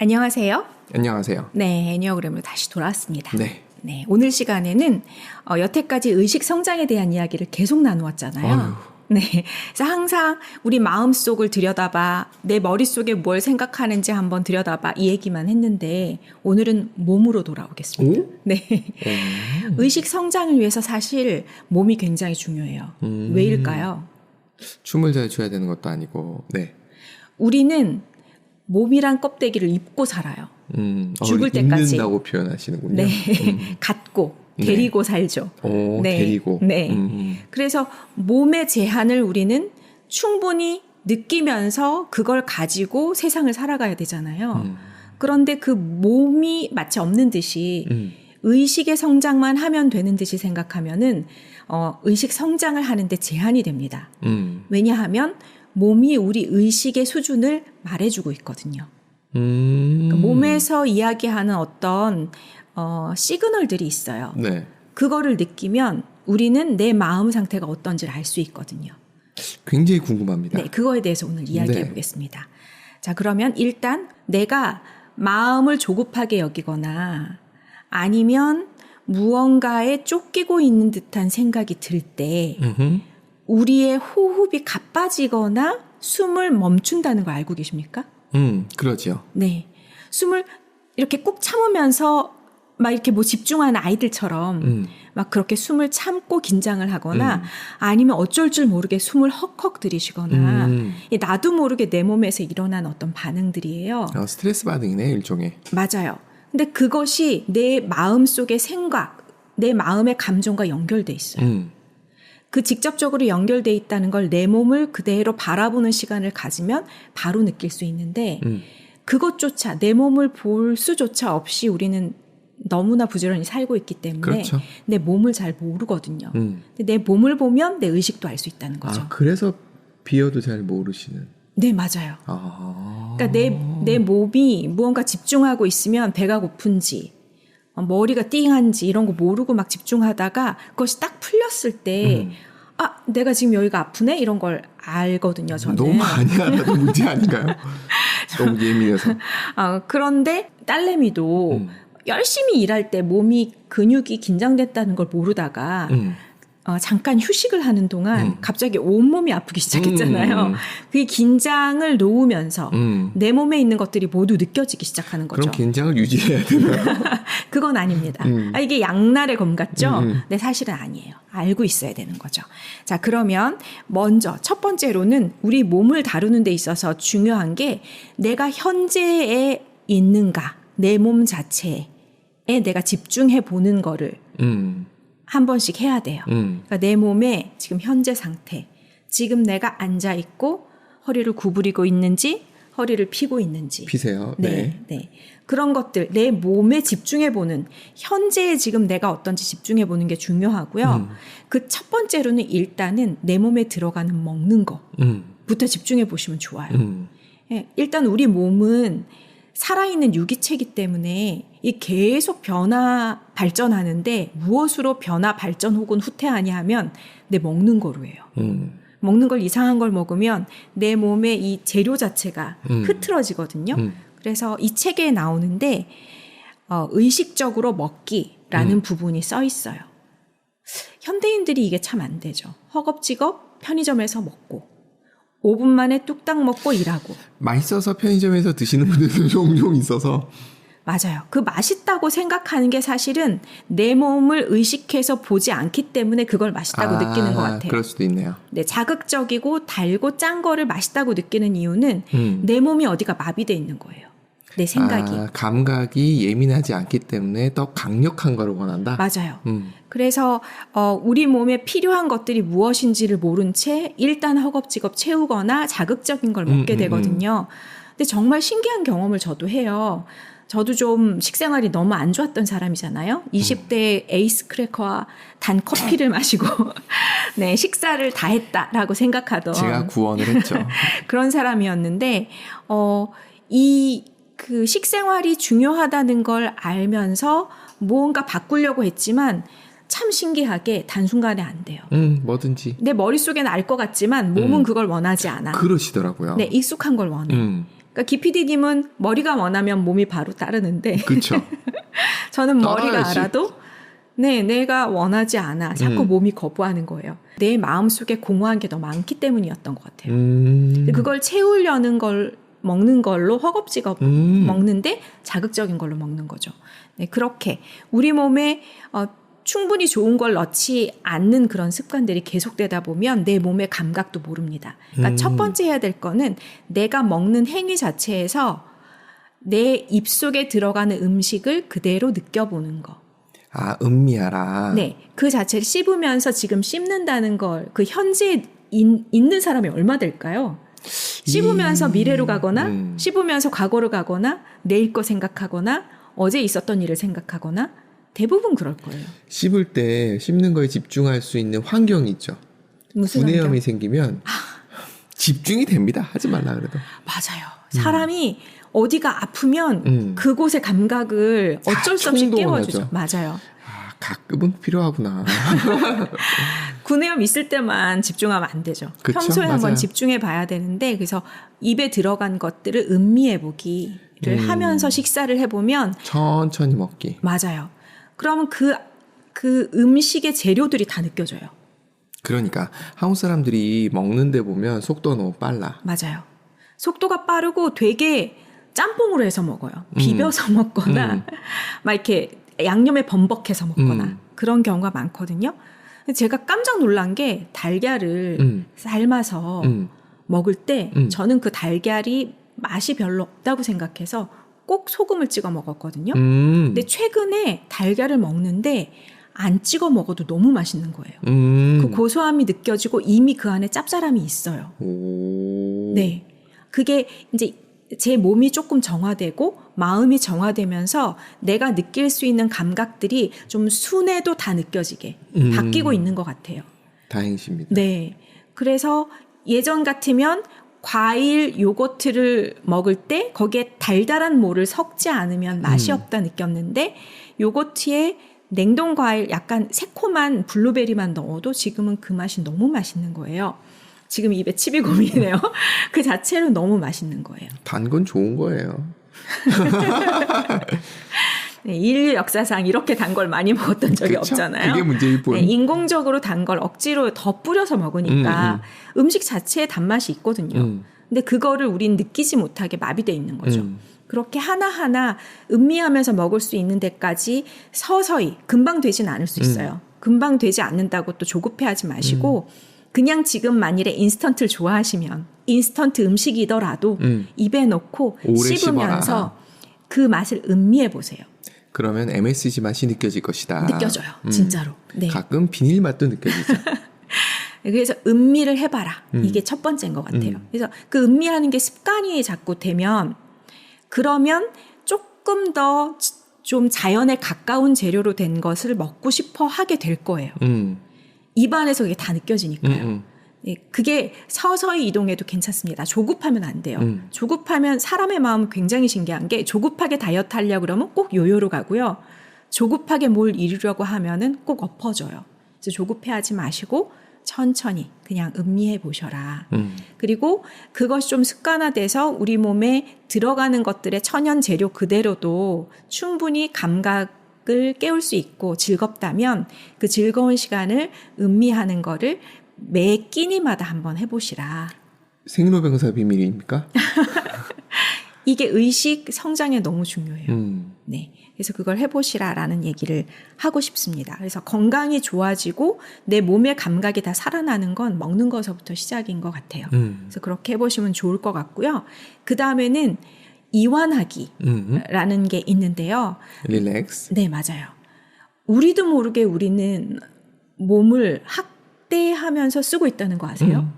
안녕하세요. 안녕하세요. 네, 애니어그램으로 다시 돌아왔습니다. 네. 네, 오늘 시간에는 여태까지 의식 성장에 대한 이야기를 계속 나누었잖아요. 어휴. 네, 그래서 항상 우리 마음속을 들여다봐, 내 머릿속에 뭘 생각하는지 한번 들여다봐 이 얘기만 했는데 오늘은 몸으로 돌아오겠습니다. 오? 네, 의식 성장을 위해서 사실 몸이 굉장히 중요해요. 왜일까요? 춤을 잘 춰야 되는 것도 아니고, 네. 우리는 몸이란 껍데기를 입고 살아요. 죽을 때까지. 입는다고 표현하시는군요. 네, 갖고 데리고 살죠. 오, 네. 데리고. 네. 그래서 몸의 제한을 우리는 충분히 느끼면서 그걸 가지고 세상을 살아가야 되잖아요. 그런데 그 몸이 마치 없는 듯이 의식의 성장만 하면 되는 듯이 생각하면은 의식 성장을 하는데 제한이 됩니다. 왜냐하면 몸이 우리 의식의 수준을 말해주고 있거든요. 그러니까 몸에서 이야기하는 어떤 시그널들이 있어요. 네. 그거를 느끼면 우리는 내 마음 상태가 어떤지를 알 수 있거든요. 굉장히 궁금합니다. 네, 그거에 대해서 오늘 이야기해 네. 보겠습니다. 자, 그러면 일단 내가 마음을 조급하게 여기거나 아니면 무언가에 쫓기고 있는 듯한 생각이 들 때 우리의 호흡이 가빠지거나 숨을 멈춘다는 걸 알고 계십니까? 그러죠. 네. 숨을 이렇게 꾹 참으면서 막 이렇게 뭐 집중하는 아이들처럼 막 그렇게 숨을 참고 긴장을 하거나 아니면 어쩔 줄 모르게 숨을 헉헉 들이쉬거나 나도 모르게 내 몸에서 일어난 어떤 반응들이에요. 스트레스 반응이네, 일종의. 맞아요. 근데 그것이 내 마음속의 생각, 내 마음의 감정과 연결돼 있어요. 그 직접적으로 연결돼 있다는 걸 내 몸을 그대로 바라보는 시간을 가지면 바로 느낄 수 있는데 그것조차 내 몸을 볼 수조차 없이 우리는 너무나 부지런히 살고 있기 때문에 그렇죠. 내 몸을 잘 모르거든요. 근데 내 몸을 보면 내 의식도 알 수 있다는 거죠. 아, 그래서 비어도 잘 모르시는. 네, 맞아요. 아. 그러니까 내 몸이 무언가 집중하고 있으면 배가 고픈지 머리가 띵한지 이런 거 모르고 막 집중하다가 그것이 딱 풀렸을 때 아, 내가 지금 여기가 아프네? 이런 걸 알거든요, 저는. 너무 많이 알아도 문제 아닌가요? 너무 예민해서. 그런데 딸내미도 열심히 일할 때 몸이 근육이 긴장됐다는 걸 모르다가 잠깐 휴식을 하는 동안 갑자기 온몸이 아프기 시작했잖아요. 그게 긴장을 놓으면서 내 몸에 있는 것들이 모두 느껴지기 시작하는 거죠. 그럼 긴장을 유지해야 되나요? 그건 아닙니다. 이게 양날의 검 같죠? 근데 사실은 아니에요. 알고 있어야 되는 거죠. 자, 그러면 먼저 첫 번째로는 우리 몸을 다루는 데 있어서 중요한 게 내가 현재에 있는가, 내 몸 자체에 내가 집중해 보는 거를 한 번씩 해야 돼요. 그러니까 내 몸의 지금 현재 상태, 지금 내가 앉아 있고 허리를 구부리고 있는지 허리를 펴고 있는지. 피세요. 네, 네. 그런 것들 내 몸에 집중해 보는 현재에 지금 내가 어떤지 집중해 보는 게 중요하고요. 그 첫 번째로는 일단은 내 몸에 들어가는 먹는 거부터 집중해 보시면 좋아요. 예, 일단 우리 몸은 살아있는 유기체이기 때문에 이 계속 변화 발전하는데 무엇으로 변화 발전 혹은 후퇴하냐 하면 내 먹는 거로 해요. 먹는 걸 이상한 걸 먹으면 내 몸의 이 재료 자체가 흐트러지거든요. 그래서 이 책에 나오는데 의식적으로 먹기라는 부분이 써 있어요. 현대인들이 이게 참 안 되죠. 허겁지겁 편의점에서 먹고 5분 만에 뚝딱 먹고 일하고. 맛있어서 편의점에서 드시는 분들도 종종 있어서. 맞아요. 그 맛있다고 생각하는 게 사실은 내 몸을 의식해서 보지 않기 때문에 그걸 맛있다고 느끼는 것 같아요. 그럴 수도 있네요. 네, 자극적이고 달고 짠 거를 맛있다고 느끼는 이유는 내 몸이 어디가 마비돼 있는 거예요. 내 생각이. 감각이 예민하지 않기 때문에 더 강력한 거를 원한다? 맞아요. 그래서 우리 몸에 필요한 것들이 무엇인지를 모른 채 일단 허겁지겁 채우거나 자극적인 걸 먹게 되거든요. 근데 정말 신기한 경험을 저도 해요. 저도 좀 식생활이 너무 안 좋았던 사람이잖아요. 20대 에이스 크래커와 단 커피를 마시고 네, 식사를 다 했다라고 생각하던 제가 구원을 했죠. 그런 사람이었는데 그 식생활이 중요하다는 걸 알면서 무언가 바꾸려고 했지만 참 신기하게 단순간에 안 돼요. 뭐든지. 내 머릿속에는 알 것 같지만 몸은 그걸 원하지 않아. 그러시더라고요. 네, 익숙한 걸 원해. 그러니까 그러니까 기피디님은 머리가 원하면 몸이 바로 따르는데 그렇죠. 저는 머리가 따라야지. 알아도 네, 내가 원하지 않아. 자꾸 몸이 거부하는 거예요. 내 마음속에 공허한 게 더 많기 때문이었던 것 같아요. 그걸 채우려는 걸 먹는 걸로 허겁지겁 먹는데 자극적인 걸로 먹는 거죠. 네, 그렇게 우리 몸에 충분히 좋은 걸 넣지 않는 그런 습관들이 계속되다 보면 내 몸의 감각도 모릅니다. 그러니까 첫 번째 해야 될 거는 내가 먹는 행위 자체에서 내 입속에 들어가는 음식을 그대로 느껴보는 거. 아, 음미하라. 네, 그 자체를 씹으면서 지금 씹는다는 걸 그 현재에 있는 사람이 얼마 될까요? 씹으면서 미래로 가거나 씹으면서 과거로 가거나 내일 거 생각하거나 어제 있었던 일을 생각하거나 대부분 그럴 거예요. 씹을 때 씹는 거에 집중할 수 있는 환경이 있죠. 무슨 구내염이 환경? 생기면 집중이 됩니다. 하지 말라 그래도. 맞아요. 사람이 어디가 아프면 그곳의 감각을 어쩔 수 없이 깨워주죠. 맞아요. 아, 가끔은 필요하구나. 구내염 있을 때만 집중하면 안 되죠. 그쵸? 평소에 맞아요. 한번 집중해 봐야 되는데 그래서 입에 들어간 것들을 음미해 보기를 하면서 식사를 해보면 천천히 먹기. 맞아요. 그러면 그 음식의 재료들이 다 느껴져요. 그러니까 한국 사람들이 먹는데 보면 속도가 너무 빨라. 맞아요. 속도가 빠르고 되게 짬뽕으로 해서 먹어요. 비벼서 먹거나 막 이렇게 양념에 범벅해서 먹거나 그런 경우가 많거든요. 제가 깜짝 놀란 게 달걀을 삶아서 먹을 때 저는 그 달걀이 맛이 별로 없다고 생각해서 꼭 소금을 찍어 먹었거든요. 근데 최근에 달걀을 먹는데 안 찍어 먹어도 너무 맛있는 거예요. 그 고소함이 느껴지고 이미 그 안에 짭짤함이 있어요. 오. 네. 그게 이제 제 몸이 조금 정화되고 마음이 정화되면서 내가 느낄 수 있는 감각들이 좀 순해도 다 느껴지게 바뀌고 있는 것 같아요. 다행이십니다. 네. 그래서 예전 같으면 과일 요거트를 먹을 때 거기에 달달한 뭐를 섞지 않으면 맛이 없다 느꼈는데 요거트에 냉동 과일 약간 새콤한 블루베리만 넣어도 지금은 그 맛이 너무 맛있는 거예요. 지금 입에 침이 고이네요. 그 자체로 너무 맛있는 거예요. 단 건 좋은 거예요. 네, 인류 역사상 이렇게 단 걸 많이 먹었던 적이 그쵸? 없잖아요. 그게 문제일 뿐. 네, 인공적으로 단 걸 억지로 더 뿌려서 먹으니까 음식 자체에 단맛이 있거든요. 근데 그거를 우린 느끼지 못하게 마비돼 있는 거죠. 그렇게 하나하나 음미하면서 먹을 수 있는 데까지 서서히 금방 되진 않을 수 있어요. 금방 되지 않는다고 또 조급해하지 마시고 그냥 지금 만일에 인스턴트를 좋아하시면 인스턴트 음식이더라도 입에 넣고 오래 씹으면서 씹어라. 그 맛을 음미해 보세요. 그러면 MSG 맛이 느껴질 것이다. 느껴져요. 진짜로. 네. 가끔 비닐 맛도 느껴지죠. 그래서 음미를 해봐라. 이게 첫 번째인 것 같아요. 그래서 그 음미하는 게 습관이 자꾸 되면 그러면 조금 더 좀 자연에 가까운 재료로 된 것을 먹고 싶어 하게 될 거예요. 입안에서 그게 다 느껴지니까요. 네, 그게 서서히 이동해도 괜찮습니다. 조급하면 안 돼요. 조급하면 사람의 마음은 굉장히 신기한 게 조급하게 다이어트 하려고 그러면 꼭 요요로 가고요. 조급하게 뭘 이루려고 하면은 꼭 엎어져요. 그래서 조급해하지 마시고 천천히 그냥 음미해 보셔라. 그리고 그것이 좀 습관화돼서 우리 몸에 들어가는 것들의 천연 재료 그대로도 충분히 감각을 깨울 수 있고 즐겁다면 그 즐거운 시간을 음미하는 거를 매 끼니마다 한번 해보시라. 생로병사 비밀입니까? 이게 의식 성장에 너무 중요해요. 네. 그래서 그걸 해보시라라는 얘기를 하고 싶습니다. 그래서 건강이 좋아지고 내 몸의 감각이 다 살아나는 건 먹는 것서부터 시작인 것 같아요. 그래서 그렇게 해보시면 좋을 것 같고요. 그 다음에는 이완하기라는 게 있는데요. 릴렉스. 네, 맞아요. 우리도 모르게 우리는 몸을 학대하면서 쓰고 있다는 거 아세요?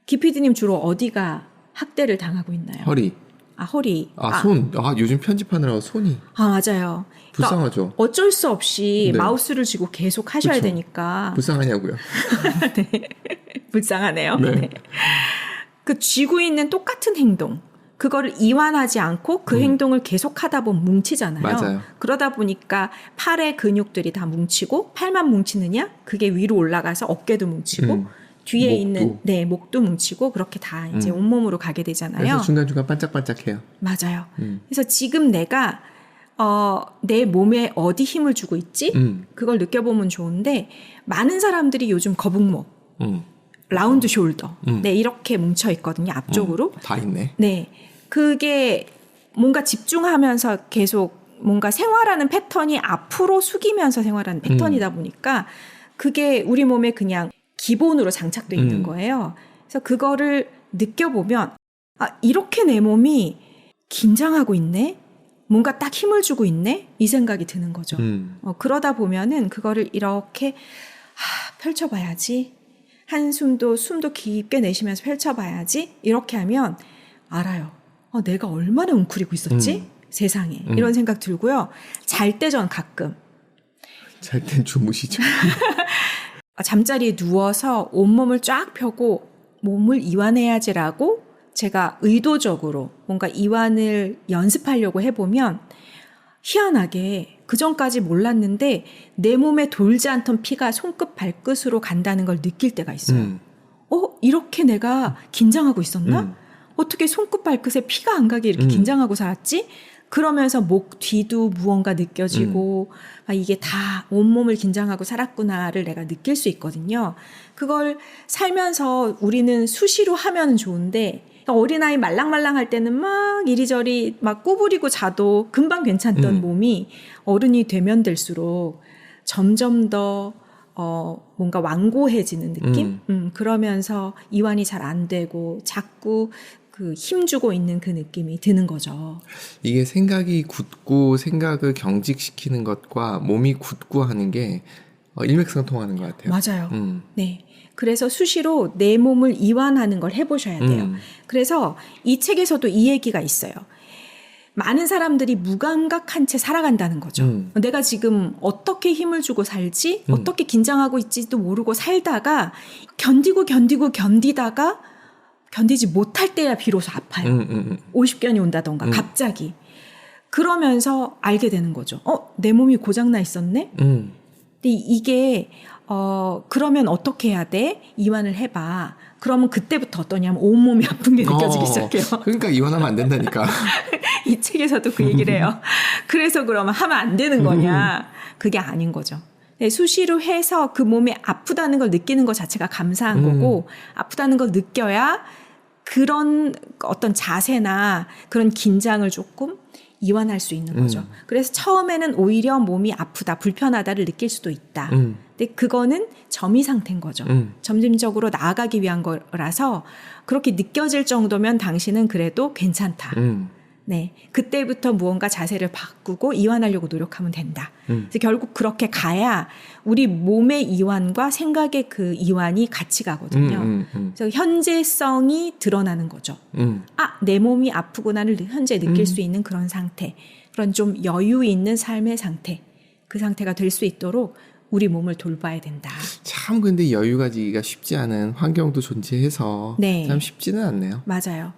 기피디님 주로 어디가 학대를 당하고 있나요? 허리. 아, 허리. 손. 요즘 편집하느라고 손이. 맞아요. 불쌍하죠. 그러니까 어쩔 수 없이 네. 마우스를 쥐고 계속 하셔야 그쵸. 되니까. 불쌍하냐고요. 네. 불쌍하네요. 네. 네. 그 쥐고 있는 똑같은 행동. 그거를 이완하지 않고 그 행동을 계속 하다 보면 뭉치잖아요. 맞아요. 그러다 보니까 팔의 근육들이 다 뭉치고 팔만 뭉치느냐? 그게 위로 올라가서 어깨도 뭉치고 뒤에 목도. 있는 네 목도 뭉치고 그렇게 다 이제 온몸으로 가게 되잖아요. 그래서 중간중간 반짝반짝해요. 맞아요. 그래서 지금 내가 내 몸에 어디 힘을 주고 있지? 그걸 느껴보면 좋은데 많은 사람들이 요즘 거북목, 라운드 숄더, 네 이렇게 뭉쳐 있거든요. 앞쪽으로. 다 있네. 네, 그게 뭔가 집중하면서 계속 뭔가 생활하는 패턴이 앞으로 숙이면서 생활하는 패턴이다 보니까 그게 우리 몸에 그냥 기본으로 장착돼 있는 거예요. 그래서 그거를 느껴보면 이렇게 내 몸이 긴장하고 있네? 뭔가 딱 힘을 주고 있네? 이 생각이 드는 거죠. 그러다 보면은 그거를 이렇게 펼쳐봐야지. 숨도 깊게 내쉬면서 펼쳐봐야지. 이렇게 하면 알아요. 내가 얼마나 웅크리고 있었지? 세상에. 이런 생각 들고요. 잘 때 전 가끔. 잘 땐 주무시죠. 잠자리에 누워서 온몸을 쫙 펴고 몸을 이완해야지라고 제가 의도적으로 뭔가 이완을 연습하려고 해보면 희한하게 그전까지 몰랐는데 내 몸에 돌지 않던 피가 손끝 발끝으로 간다는 걸 느낄 때가 있어요. 이렇게 내가 긴장하고 있었나? 어떻게 손끝 발끝에 피가 안 가게 이렇게 긴장하고 살았지? 그러면서 목 뒤도 무언가 느껴지고 이게 다 온몸을 긴장하고 살았구나를 내가 느낄 수 있거든요. 그걸 살면서 우리는 수시로 하면 좋은데 어린아이 말랑말랑할 때는 막 이리저리 막 꼬부리고 자도 금방 괜찮던 몸이 어른이 되면 될수록 점점 더 뭔가 완고해지는 느낌? 그러면서 이완이 잘 안 되고 자꾸 그 힘주고 있는 그 느낌이 드는 거죠. 이게 생각이 굳고 생각을 경직시키는 것과 몸이 굳고 하는 게 일맥상통하는 것 같아요. 맞아요. 네. 그래서 수시로 내 몸을 이완하는 걸 해보셔야 돼요. 그래서 이 책에서도 이 얘기가 있어요. 많은 사람들이 무감각한 채 살아간다는 거죠. 내가 지금 어떻게 힘을 주고 살지? 어떻게 긴장하고 있지도 모르고 살다가 견디다가 견디지 못할 때야 비로소 아파요. 50견이 온다던가 갑자기. 그러면서 알게 되는 거죠. 내 몸이 고장나 있었네? 근데 이게 그러면 어떻게 해야 돼? 이완을 해봐. 그러면 그때부터 어떠냐면 온몸이 아픈 게 느껴지기 시작해요. 그러니까 이완하면 안 된다니까. 이 책에서도 그 얘기를 해요. 그래서 그러면 하면 안 되는 거냐? 그게 아닌 거죠. 네, 수시로 해서 그 몸이 아프다는 걸 느끼는 것 자체가 감사한 거고 아프다는 걸 느껴야 그런 어떤 자세나 그런 긴장을 조금 이완할 수 있는 거죠. 그래서 처음에는 오히려 몸이 아프다, 불편하다를 느낄 수도 있다. 근데 그거는 점이 상태인 거죠. 점진적으로 나아가기 위한 거라서 그렇게 느껴질 정도면 당신은 그래도 괜찮다. 네, 그때부터 무언가 자세를 바꾸고 이완하려고 노력하면 된다. 그래서 결국 그렇게 가야 우리 몸의 이완과 생각의 그 이완이 같이 가거든요. 그래서 현재성이 드러나는 거죠. 내 몸이 아프구나를 현재 느낄 수 있는 그런 상태, 그런 좀 여유 있는 삶의 상태, 그 상태가 될 수 있도록 우리 몸을 돌봐야 된다. 참 근데 여유 가지기가 쉽지 않은 환경도 존재해서 네. 참 쉽지는 않네요. 맞아요.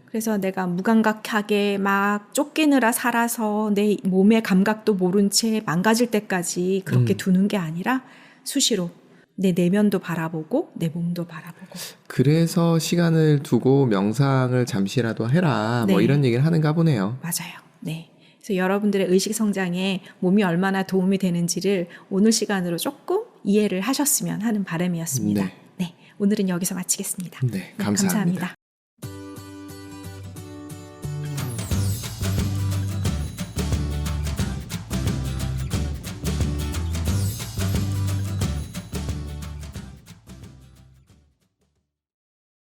그래서 내가 무감각하게 막 쫓기느라 살아서 내 몸의 감각도 모른 채 망가질 때까지 그렇게 두는 게 아니라 수시로 내 내면도 바라보고 내 몸도 바라보고. 그래서 시간을 두고 명상을 잠시라도 해라. 뭐 네. 이런 얘기를 하는가 보네요. 맞아요. 네. 그래서 여러분들의 의식 성장에 몸이 얼마나 도움이 되는지를 오늘 시간으로 조금 이해를 하셨으면 하는 바람이었습니다. 네. 네. 오늘은 여기서 마치겠습니다. 네, 감사합니다.